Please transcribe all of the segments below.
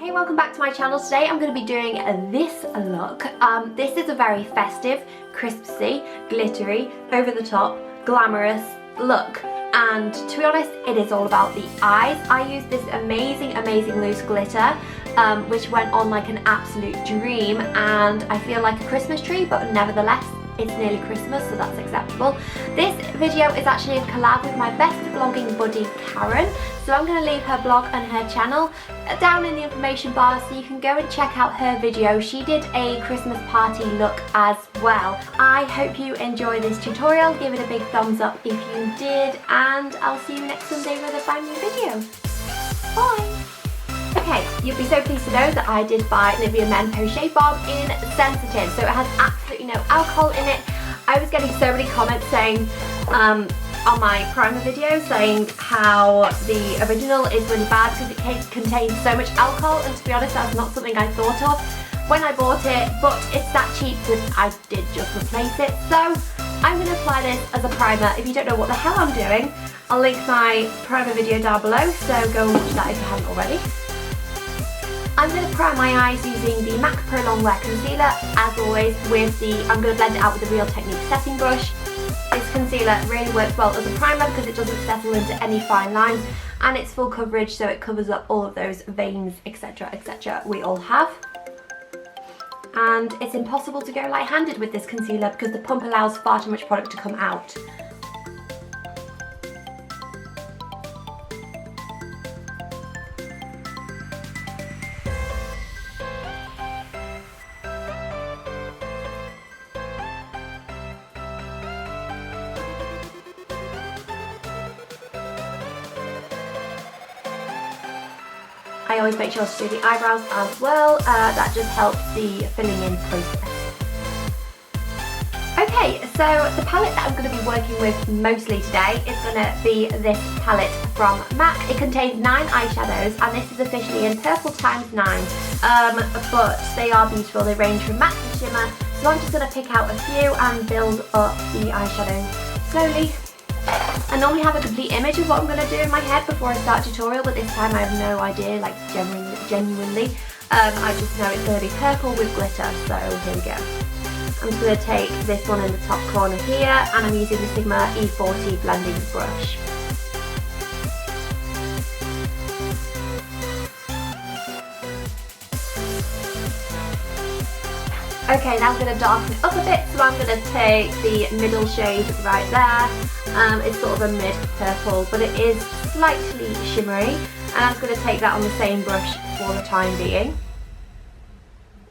Hey, welcome back to my channel. Today I'm going to be doing this look. This is a very festive, crispy, glittery, over the top, glamorous look. And to be honest, it is all about the eyes. I used this amazing loose glitter, which went on like an absolute dream, and I feel like a Christmas tree, but nevertheless, it's nearly Christmas, so that's acceptable. This video is actually a collab with my best vlogging buddy, Karen. So I'm going to leave her blog and her channel down in the information bar so you can go and check out her video. She did a Christmas party look as well. I hope you enjoy this tutorial. Give it a big thumbs up if you did, and I'll see you next Sunday with a brand new video. Bye! Okay, you'll be so pleased to know that I did buy Nivea Men Post Shave Balm in Sensitive, so it has absolutely no alcohol in it. I was getting so many comments saying, on my primer video, saying how the original is really bad because it contains so much alcohol, and to be honest, that's not something I thought of when I bought it, but it's that cheap that I did just replace it. So I'm going to apply this as a primer. If you don't know what the hell I'm doing, I'll link my primer video down below, so go and watch that if you haven't already. I'm going to prime my eyes using the MAC Pro Longwear Concealer, as always, I'm going to blend it out with the Real Technique setting brush. This concealer really works well as a primer because it doesn't settle into any fine lines, and it's full coverage, so it covers up all of those veins, etc, etc we all have. And it's impossible to go light-handed with this concealer because the pump allows far too much product to come out. I always make sure to do the eyebrows as well, that just helps the filling in process. Okay, so the palette that I'm going to be working with mostly today is going to be this palette from MAC. It contains 9 eyeshadows, and this is officially in Purple x 9, but they are beautiful. They range from matte to shimmer, so I'm just going to pick out a few and build up the eyeshadow slowly. I normally have a complete image of what I'm going to do in my head before I start a tutorial, but this time I have no idea, like genuinely. I just know it's going to be purple with glitter, so here we go. I'm just going to take this one in the top corner here, and I'm using the Sigma E40 blending brush. Okay, now I'm going to darken it up a bit, so I'm going to take the middle shade right there. It's sort of a mid-purple, but it is slightly shimmery, and I'm just going to take that on the same brush for the time being.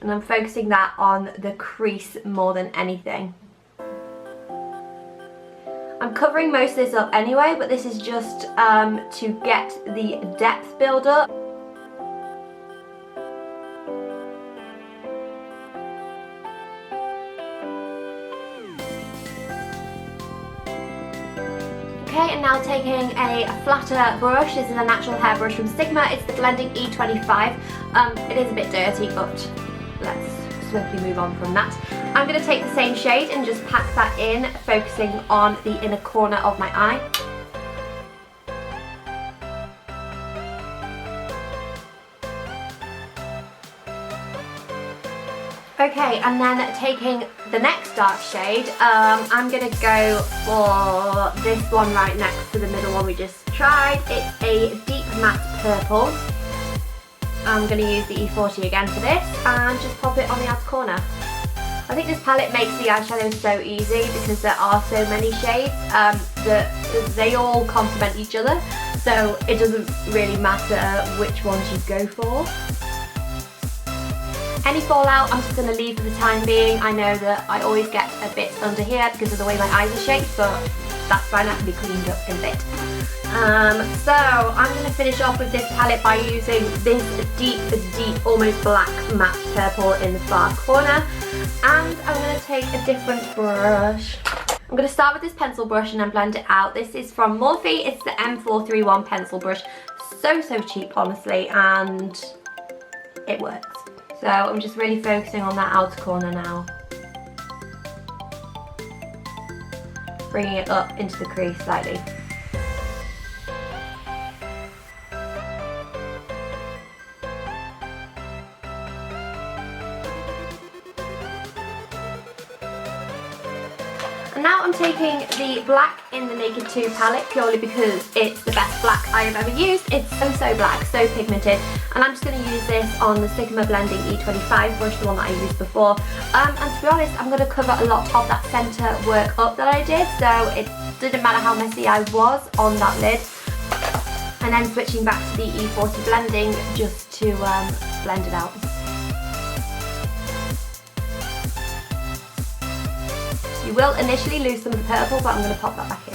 And I'm focusing that on the crease more than anything. I'm covering most of this up anyway, but this is just to get the depth build up. Okay, and now taking a flatter brush. This is a natural hair brush from Sigma. It's the blending E25. It is a bit dirty, but let's swiftly move on from that. I'm going to take the same shade and just pack that in, focusing on the inner corner of my eye. Okay, and then taking the next dark shade, I'm going to go for this one right next to the middle one we just tried. It's a deep matte purple. I'm going to use the E40 again for this and just pop it on the outer corner. I think this palette makes the eyeshadow so easy because there are so many shades that they all complement each other, so it doesn't really matter which ones you go for. Any fallout I'm just going to leave for the time being. I know that I always get a bit under here because of the way my eyes are shaped, but that's fine, that can be cleaned up in a bit. So I'm going to finish off with this palette by using this deep, almost black matte purple in the far corner. And I'm going to take a different brush. I'm going to start with this pencil brush and then blend it out. This is from Morphe. It's the M431 pencil brush. So cheap, honestly, and it works. So I'm just really focusing on that outer corner now. Bringing it up into the crease slightly. And now I'm taking the black in the Naked 2 palette purely because it's the best black I have ever used. It's so black, so pigmented. And I'm just going to use this on the Sigma Blending E25 brush, the one that I used before. And to be honest, I'm going to cover a lot of that centre work up that I did, so it didn't matter how messy I was on that lid. And then switching back to the E40 blending just to blend it out. You will initially lose some of the purple, but I'm going to pop that back in.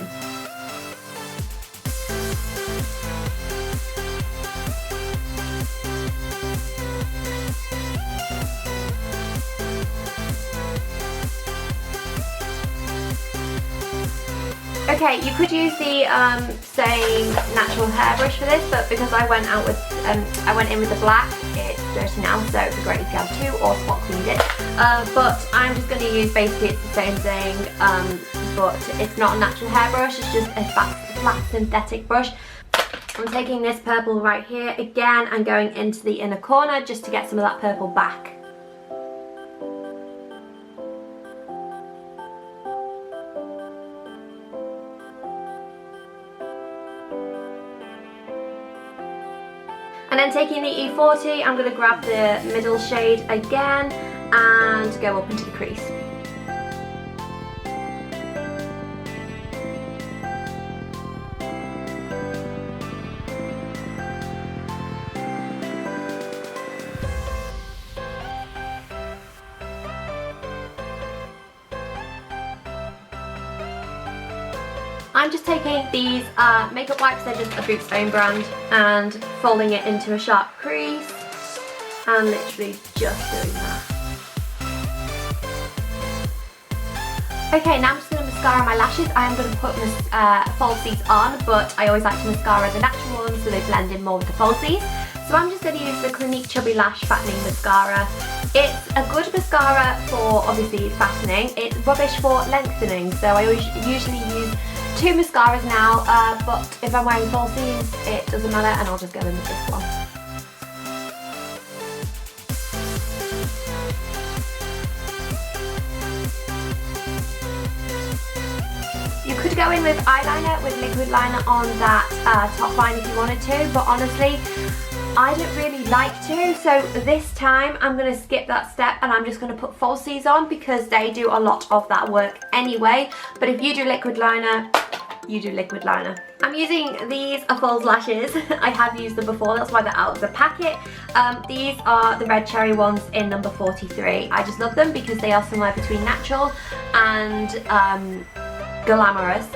Okay, you could use the same natural hairbrush for this, but because I went in with the black, it's dirty now, so it'd be great if you had two or spot cleaned it. But I'm just going to use basically it's the same thing, but it's not a natural hairbrush, it's just a flat synthetic brush. I'm taking this purple right here again and going into the inner corner just to get some of that purple back. And then taking the E40, I'm going to grab the middle shade again and go up into the crease. I'm just taking these makeup wipes, they're just a Boots own brand, and folding it into a sharp crease and literally just doing that. Okay, now I'm just going to mascara my lashes. I am going to put falsies on, but I always like to mascara the natural ones so they blend in more with the falsies. So I'm just going to use the Clinique Chubby Lash Fattening Mascara. It's a good mascara for obviously fattening. It's rubbish for lengthening, so I usually use two mascaras now, but if I'm wearing falsies it doesn't matter and I'll just go in with this one. You could go in with eyeliner, with liquid liner on that top line if you wanted to, but honestly I don't really like to, so this time I'm going to skip that step and I'm just going to put falsies on because they do a lot of that work anyway. But if you do liquid liner, you do liquid liner. I'm using these false lashes. I have used them before, that's why they're out of the packet. These are the red cherry ones in number 43. I just love them because they are somewhere between natural and glamorous.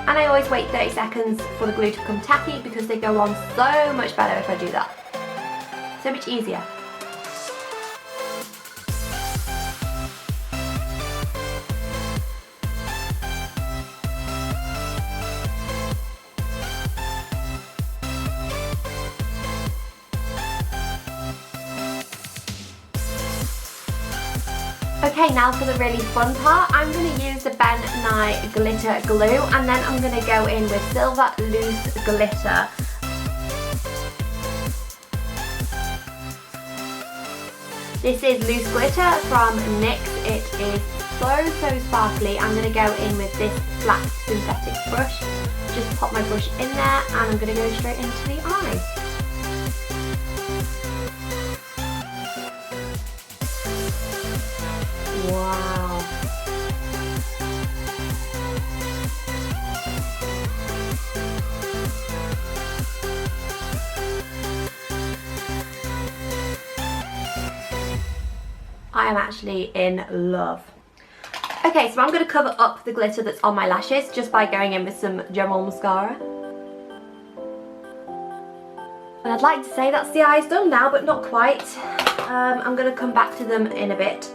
And I always wait 30 seconds for the glue to become tacky because they go on so much better if I do that. So much easier. Okay, now for the really fun part, I'm going to use the Ben Nye Glitter Glue and then I'm going to go in with Silver Loose Glitter. This is loose glitter from NYX. It is so sparkly. I'm going to go in with this flat synthetic brush. Just pop my brush in there and I'm going to go straight into the eye. Wow. I am actually in love. Okay, so I'm going to cover up the glitter that's on my lashes just by going in with some general mascara. And I'd like to say that's the eyes done now, but not quite. I'm going to come back to them in a bit.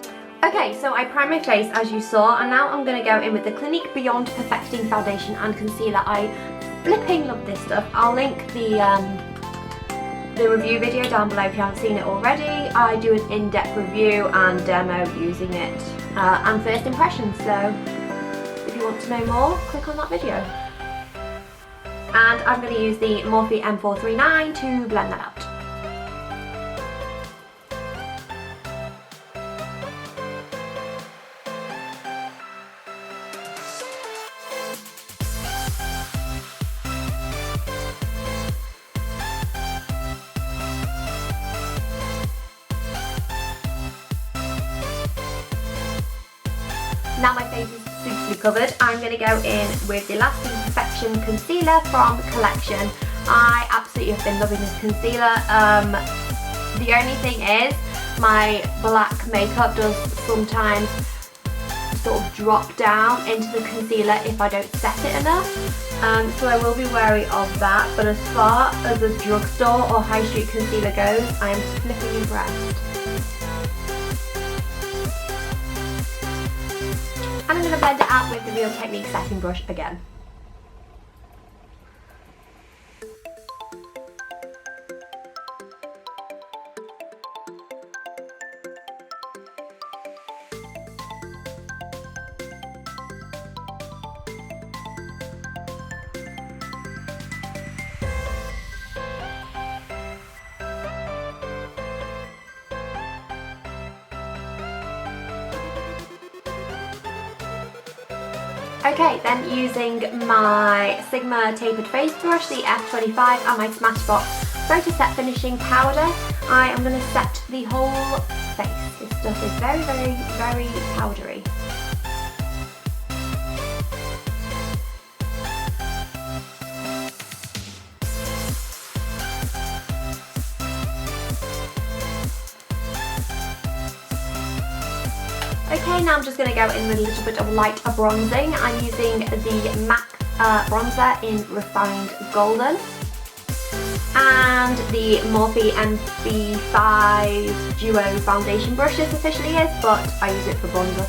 Okay, so I primed my face as you saw, and now I'm going to go in with the Clinique Beyond Perfecting Foundation and Concealer. I flipping love this stuff. I'll link the review video down below if you haven't seen it already. I do an in-depth review and demo using it and first impressions, so if you want to know more, click on that video. And I'm going to use the Morphe M439 to blend that out. Now my face is suitably covered, I'm going to go in with the Lasting Perfection Concealer from Collection. I absolutely have been loving this concealer. The only thing is, my black makeup does sometimes sort of drop down into the concealer if I don't set it enough. So I will be wary of that, but as far as a drugstore or high street concealer goes, I am flipping impressed. And I'm going to blend it out with the Real Technique setting brush again. Okay, then using my Sigma tapered face brush, the F25, and my Smashbox Photo Set Finishing Powder, I am going to set the whole face. This stuff is very, very, very powdery. Okay, now I'm just going to go in with a little bit of lighter bronzing. I'm using the MAC bronzer in Refined Golden and the Morphe MB5 Duo foundation brush this officially is, but I use it for bronzer.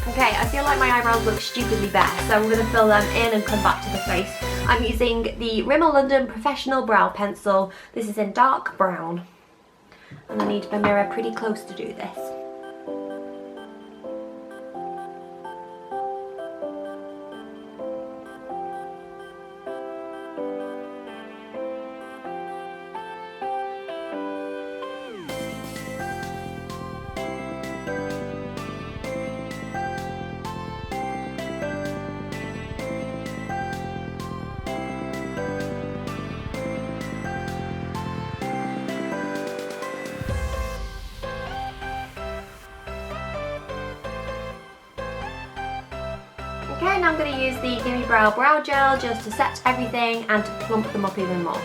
Okay, I feel like my eyebrows look stupidly bare, so I'm going to fill them in and come back to the face. I'm using the Rimmel London Professional Brow Pencil. This is in dark brown. And I need my mirror pretty close to do this. Okay, now I'm going to use the Gimme Brow Brow Gel just to set everything and to plump them up even more.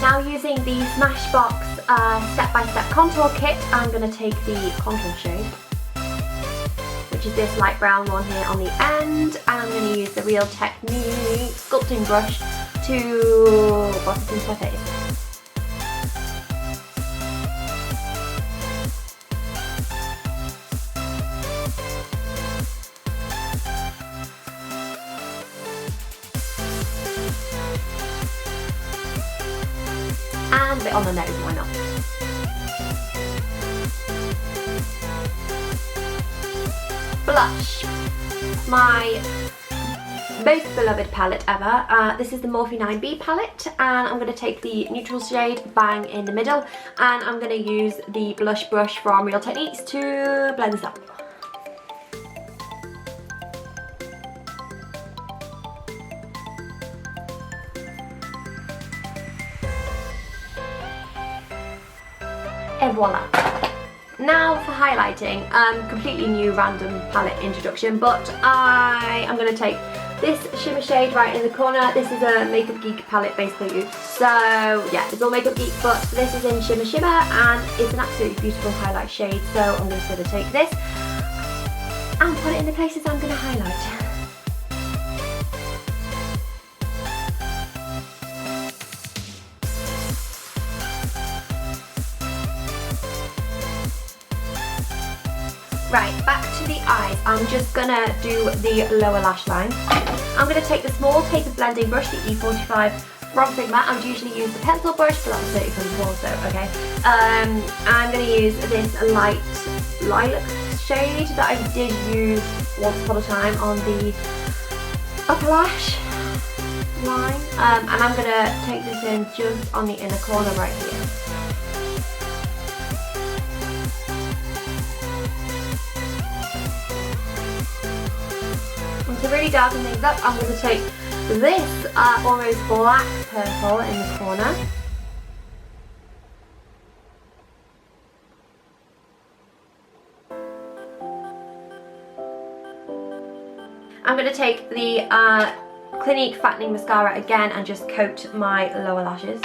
Now using the Smashbox Step-by-Step Contour Kit, I'm going to take the contour shade, which is this light brown one here on the end, and I'm going to use the Real Technique sculpting brush to buff it into my face. And a bit on the nose, why not? Blush. My most beloved palette ever. This is the Morphe 9B palette, and I'm going to take the neutral shade bang in the middle, and I'm going to use the blush brush from Real Techniques to blend this up. And voila. Now for highlighting, completely new random palette introduction, but I am going to take this shimmer shade right in the corner. This is a Makeup Geek palette basically. So yeah, it's all Makeup Geek, but this is in Shimmer Shimmer and it's an absolutely beautiful highlight shade. So I'm just going to take this and put it in the places I'm going to highlight. Right, back to the eyes. I'm just gonna do the lower lash line. I'm gonna take the small tapered blending brush, the E45 from Sigma. I would usually use the pencil brush, but that's 30 from small, so okay. I'm gonna use this light lilac shade that I did use once upon a time on the upper lash. line. And I'm going to take this in just on the inner corner right here. And to really darken things up, I'm going to take this almost black purple in the corner. I'm going to take the Clinique Fattening Mascara again and just coat my lower lashes.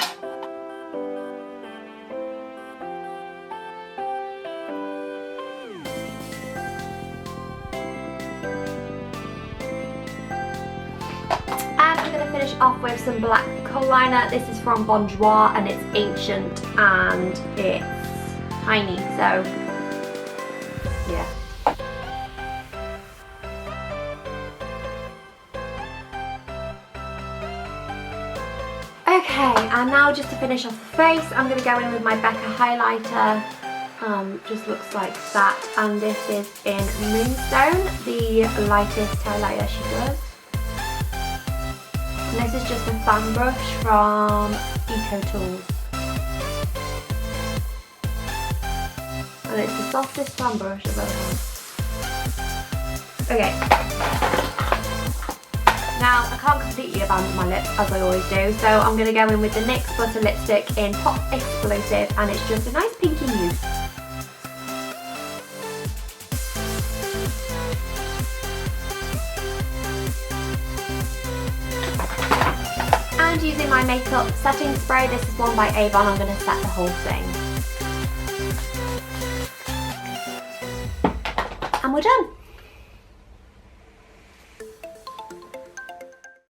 And I'm going to finish off with some black kohl liner. This is from Bonjour and it's ancient and it's tiny, so yeah. Okay, and now just to finish off the face, I'm going to go in with my Becca highlighter. Just looks like that, and this is in Moonstone, the lightest highlighter she does. And this is just a fan brush from Eco Tools. And it's the softest fan brush I've ever had. Okay. Now, I can't completely abandon my lips as I always do, so I'm going to go in with the NYX Butter Lipstick in Pop Explosive, and it's just a nice pinky nude. And using my makeup setting spray, this is one by Avon, I'm going to set the whole thing. And we're done.